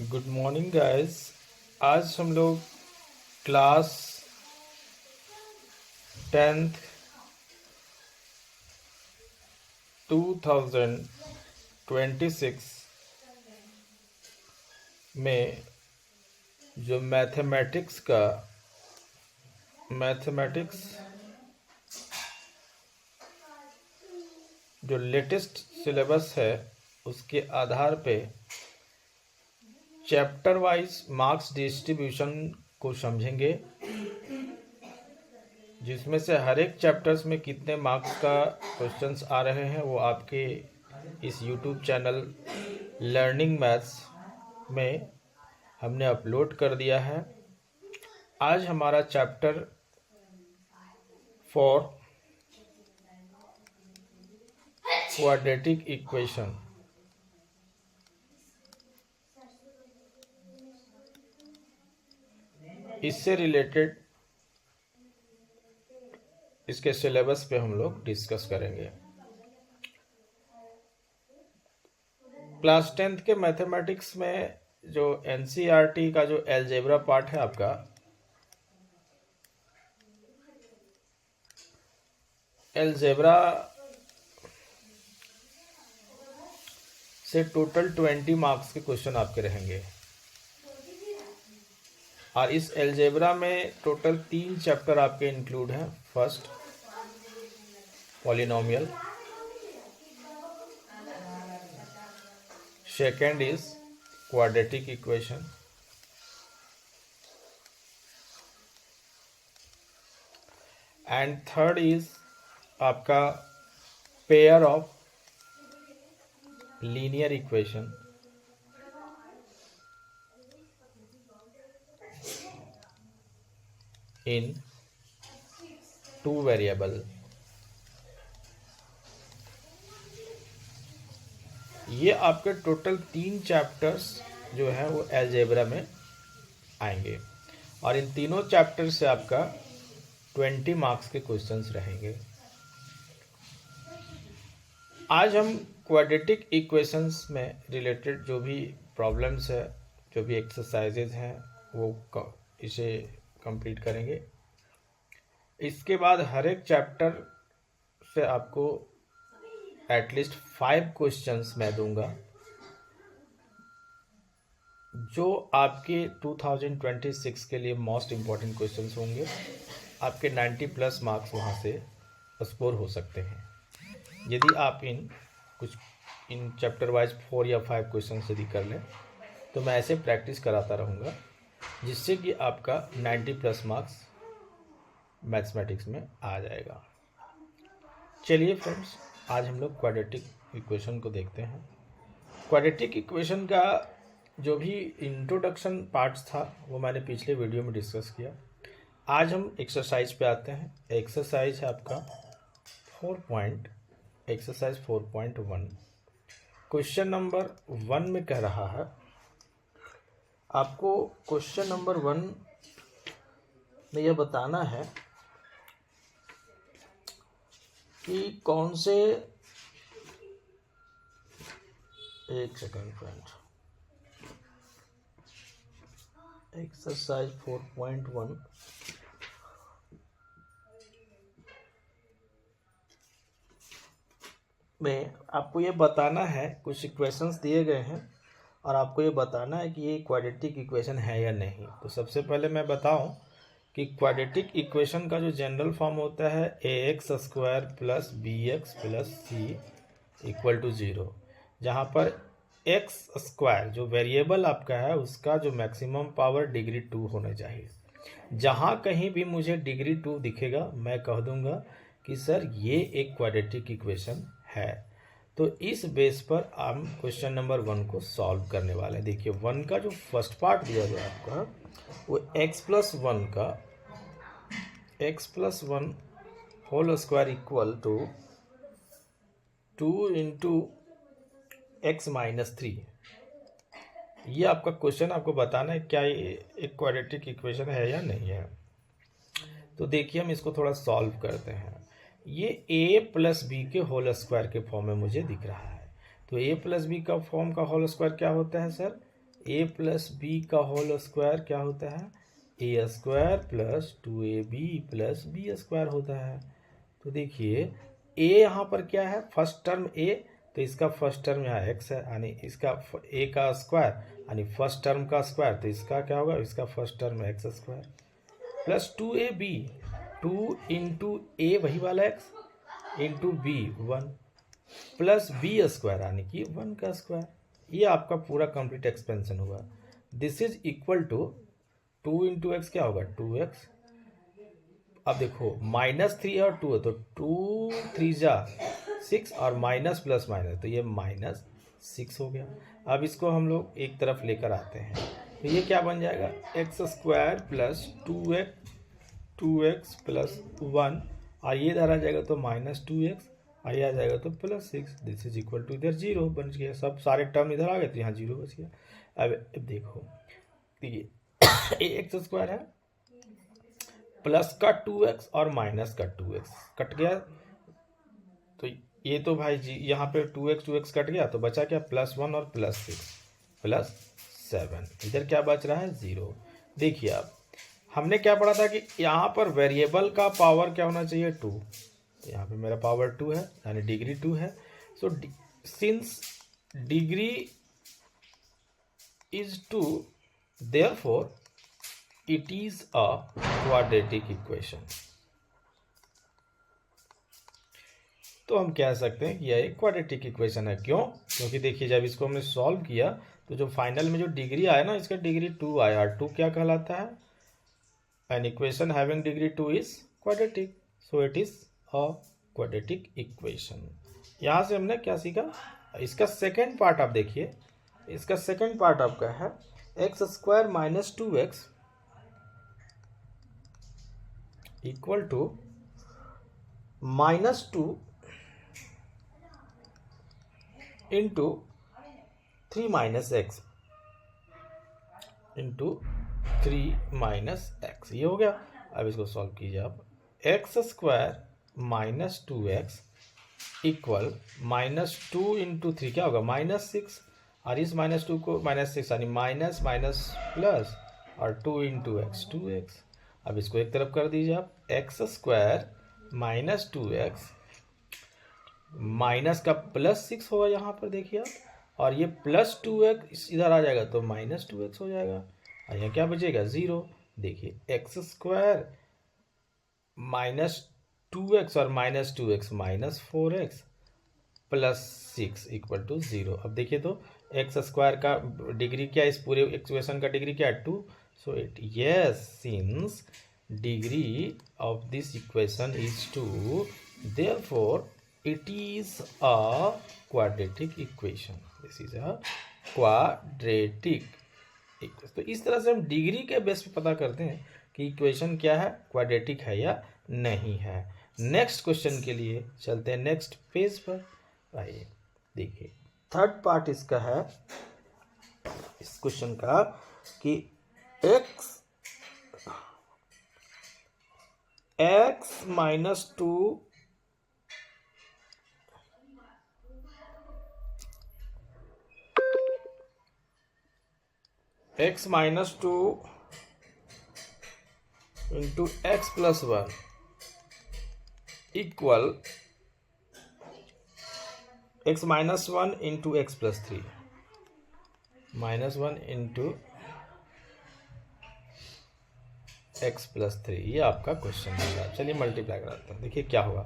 Good morning guys. आज हम लोग क्लास 10th 2026 में जो मैथमेटिक्स जो लेटेस्ट सिलेबस है उसके आधार पे चैप्टर वाइज मार्क्स डिस्ट्रीब्यूशन को समझेंगे, जिसमें से हर एक चैप्टर्स में कितने मार्क्स का क्वेश्चंस आ रहे हैं वो आपके इस यूट्यूब चैनल लर्निंग मैथ्स में हमने अपलोड कर दिया है। आज हमारा चैप्टर 4 क्वाड्रेटिक इक्वेशन, इससे रिलेटेड इसके सिलेबस पे हम लोग डिस्कस करेंगे। क्लास 10th के मैथमेटिक्स में जो एनसीईआरटी का जो अलजेब्रा पार्ट है आपका, अलजेब्रा से टोटल 20 मार्क्स के क्वेश्चन आपके रहेंगे और इस अलजेब्रा में टोटल 3 चैप्टर आपके इंक्लूड हैं। First polynomial, second is quadratic equation, and third is आपका pair of linear equation in 2 variable. ये आपके टोटल 3 चैप्टर्स जो है वो अलजेब्रा में आएंगे और इन तीनों चैप्टर से आपका 20 मार्क्स के क्वेश्चंस रहेंगे। आज हम क्वाड्रेटिक इक्वेशंस में रिलेटेड जो भी प्रॉब्लम्स है, जो भी एक्सरसाइजेज हैं, वो इसे कंप्लीट करेंगे। इसके बाद हर एक चैप्टर से आपको एटलीस्ट 5 क्वेश्चंस मैं दूंगा, जो आपके 2026 के लिए मोस्ट इम्पॉर्टेंट क्वेश्चंस होंगे। आपके 90+ मार्क्स वहाँ से स्कोर हो सकते हैं यदि आप इन चैप्टर वाइज 4 या 5 क्वेश्चंस यदि कर लें, तो मैं ऐसे प्रैक्टिस कराता रहूँगा जिससे कि आपका 90+ मार्क्स मैथमेटिक्स में आ जाएगा। चलिए फ्रेंड्स, आज हम लोग क्वाड्रेटिक इक्वेशन को देखते हैं। क्वाड्रेटिक इक्वेशन का जो भी इंट्रोडक्शन पार्ट्स था वो मैंने पिछले वीडियो में डिस्कस किया। आज हम एक्सरसाइज पे आते हैं। एक्सरसाइज है आपका एक्सरसाइज 4.1। क्वेश्चन नंबर 1 में कह रहा है आपको, क्वेश्चन नंबर 1 में यह बताना है कि कौन से, एक सेकेंड फ्रेंड, एक्सरसाइज 4.1 में आपको ये बताना है, कुछ इक्वेशंस दिए गए हैं और आपको ये बताना है कि ये क्वाड्रेटिक इक्वेशन है या नहीं। तो सबसे पहले मैं बताऊं कि क्वाड्रेटिक इक्वेशन का जो जनरल फॉर्म होता है ax² + bx + c = 0, जहाँ पर x² जो वेरिएबल आपका है उसका जो मैक्सिमम पावर डिग्री 2 होना चाहिए। जहाँ कहीं भी मुझे डिग्री 2 दिखेगा मैं कह दूंगा कि सर ये एक क्वाड्रेटिक इक्वेशन है। तो इस बेस पर हम क्वेश्चन नंबर 1 को सॉल्व करने वाले हैं। देखिए 1 का जो फर्स्ट पार्ट दिया गया आपका वो x+1 का x+1 whole square equal to 2 × x-3। ये आपका क्वेश्चन आपको बताना है क्या ये एक क्वाड्रेटिक इक्वेशन है या नहीं है। तो देखिए हम इसको थोड़ा सॉल्व करते हैं। ये a + b के होल स्क्वायर के फॉर्म में मुझे दिख रहा है। तो a + b का फॉर्म का होल स्क्वायर क्या होता है सर? ए प्लस बी का होल स्क्वायर क्या होता है, a square plus 2ab plus b square होता है। तो देखिए ए यहाँ पर क्या है, फर्स्ट टर्म ए, तो इसका फर्स्ट टर्म यहाँ एक्स है, यानी इसका ए का स्क्वायर यानी फर्स्ट टर्म का स्क्वायर, तो इसका क्या होगा, इसका first term x square plus 2ab, 2 into a वही वाला x into b 1 plus b square यानी कि 1 का स्क्वायर। ये आपका पूरा कंप्लीट एक्सपेंशन हुआ। This is equal to 2 into x क्या होगा 2x। अब देखो -3 और 2 है तो 2 3 जा 6 और माइनस प्लस माइनस तो ये -6 हो गया। अब इसको हम लोग एक तरफ लेकर आते हैं तो ये क्या बन जाएगा, x square plus 2x plus 1 और ये इधर आ जाएगा तो -2x और ये आ जाएगा तो +6। दिस इज इक्वल टू इधर 0 बन गया, सब सारे टर्म इधर आ गए तो यहाँ 0 बच गया। अब देखो ये एक्स स्क्वायर है प्लस का 2x और माइनस का 2x कट गया, तो ये तो भाई जी यहाँ पे 2x कट गया तो बचा क्या +1 और +6 +7, इधर क्या बच रहा है 0। देखिए अब हमने क्या पढ़ा था कि यहाँ पर वेरिएबल का पावर क्या होना चाहिए 2, तो यहाँ पे मेरा पावर 2 है यानी डिग्री 2 है। So since degree is 2 therefore it is a quadratic equation. तो हम कह सकते हैं कि यह एक क्वाड्रेटिक इक्वेशन है। क्यों, क्योंकि देखिए जब इसको हमने सॉल्व किया तो जो फाइनल में जो डिग्री आया ना इसका डिग्री 2 आया, और 2 क्या कहलाता है, an equation having degree 2 is quadratic, so it is a quadratic equation. यहाँ से हमने क्या सीखा, इसका सेकेंड पार्ट आप देखिए, इसका सेकेंड पार्ट आपका है x square minus 2x equal to -2 into 3 minus x into 3 minus x, ये हो गया। अब इसको सॉल्व कीजिए आप, x square minus 2x equal -2 into 3 क्या होगा -6, और इस -2 को -6 यानी माइनस माइनस प्लस और 2 इंटू एक्स 2x। अब इसको एक तरफ कर दीजिए आप, x square minus 2x minus का +6 होगा यहाँ पर देखिए आप, और ये +2x इधर आ जाएगा तो -2x हो जाएगा, और यहाँ क्या बचेगा 0। देखिए एक्स स्क्वायर -2x और -2x -4x +6 इक्वल टू 0। अब देखिए तो एक्स स्क्वायर का डिग्री क्या है, इस पूरे इक्वेशन का डिग्री क्या है 2, so it yes since degree of this equation is 2 therefore it is a quadratic equation, this is a quadratic equation। तो इस तरह से हम डिग्री के बेस पे पता करते हैं कि इक्वेशन क्या है, क्वाड्रेटिक है या नहीं है। नेक्स्ट क्वेश्चन के लिए चलते हैं नेक्स्ट पेज पर। आइए देखिए थर्ड पार्ट इसका है इस क्वेश्चन का कि x minus 2 x minus 2 into x plus 1 equal x minus 1 into x plus 3 -1 into x plus 3, ये आपका क्वेश्चन होगा। चलिए मल्टीप्लाई कराते हैं, देखिए क्या होगा।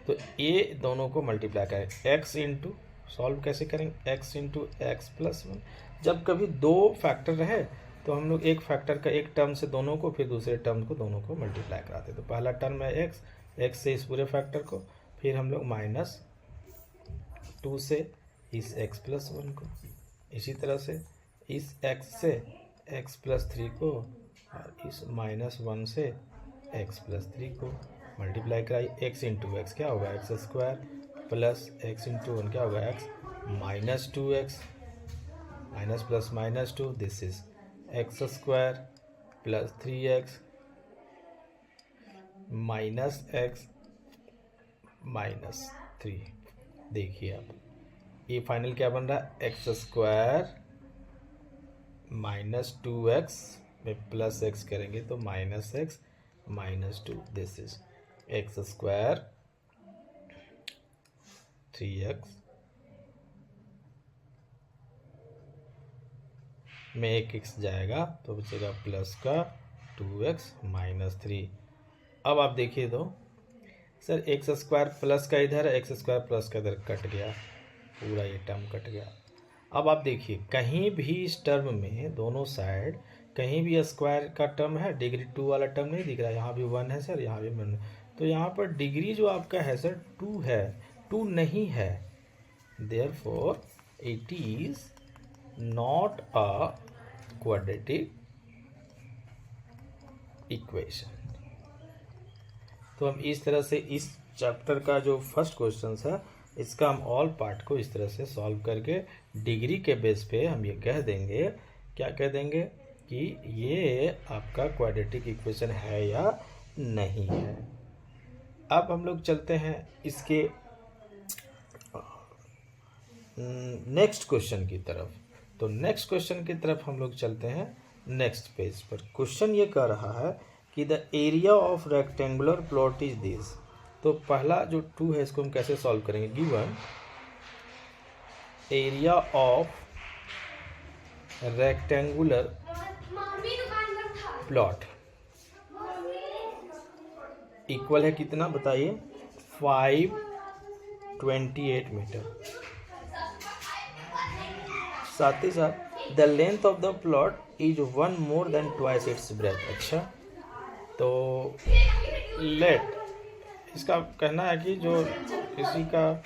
तो ये दोनों को मल्टीप्लाई करें, एक्स इंटू सॉल्व कैसे करेंगे, एक्स इंटू एक्स प्लस 1। जब कभी दो फैक्टर रहे तो हम लोग एक फैक्टर का एक टर्म से दोनों को, फिर दूसरे टर्म को दोनों को मल्टीप्लाई कराते हैं। तो पहला टर्म है एक्स से इस पूरे फैक्टर को, फिर हम लोग -2 से इस एक्स प्लस 1 को, इसी तरह से इस एक्स से एक्स प्लस 3 को, और इस -1 से x प्लस 3 को मल्टीप्लाई कराई। x इंटू एक्स क्या होगा x square plus x into 1 क्या होगा x -2x minus plus -2, this is x square plus 3x minus x -3। देखिए आप ये फाइनल क्या बन रहा है, एक्स स्क्वायर -2x में प्लस x करेंगे तो -x -2, this is x² 3x में एक x जाएगा तो बचेगा प्लस का 2x -3। अब आप देखिए तो सर x² प्लस का इधर, x² प्लस का इधर कट गया, पूरा ये टर्म कट गया। अब आप देखिए कहीं भी इस टर्म में दोनों साइड कहीं भी स्क्वायर का टर्म है, डिग्री 2 वाला टर्म नहीं दिख रहा है। यहाँ भी 1 है सर, यहाँ भी 1, तो यहाँ पर डिग्री जो आपका है सर 2 है, 2 नहीं है, therefore it is not a quadratic equation. तो हम इस तरह से इस चैप्टर का जो फर्स्ट क्वेश्चन है इसका हम ऑल पार्ट को इस तरह से सॉल्व करके डिग्री के बेस पे हम ये कह देंगे, क्या कह देंगे कि ये आपका क्वाड्रेटिक इक्वेशन है या नहीं है। अब हम लोग चलते हैं इसके नेक्स्ट क्वेश्चन की तरफ। तो नेक्स्ट क्वेश्चन की तरफ हम लोग चलते हैं नेक्स्ट पेज पर। क्वेश्चन ये कह रहा है कि the area of rectangular plot is this. तो पहला जो 2 है इसको हम कैसे सॉल्व करेंगे, given area of rectangular plot equal है कितना बताइए, 528 मीटर। साथ ही साथ the length of the plot is 1 more than twice its breadth। अच्छा, तो लेट इसका कहना है कि जो किसी का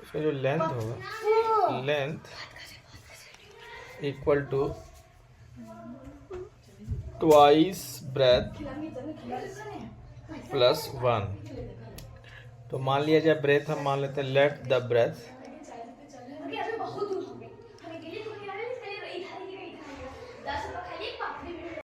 इसका जो लेंथ होगा, length equal to twice breadth plus 1। तो मान लिया जाए ब्रेथ हम मान लेते हैं, लेट द ब्रेथ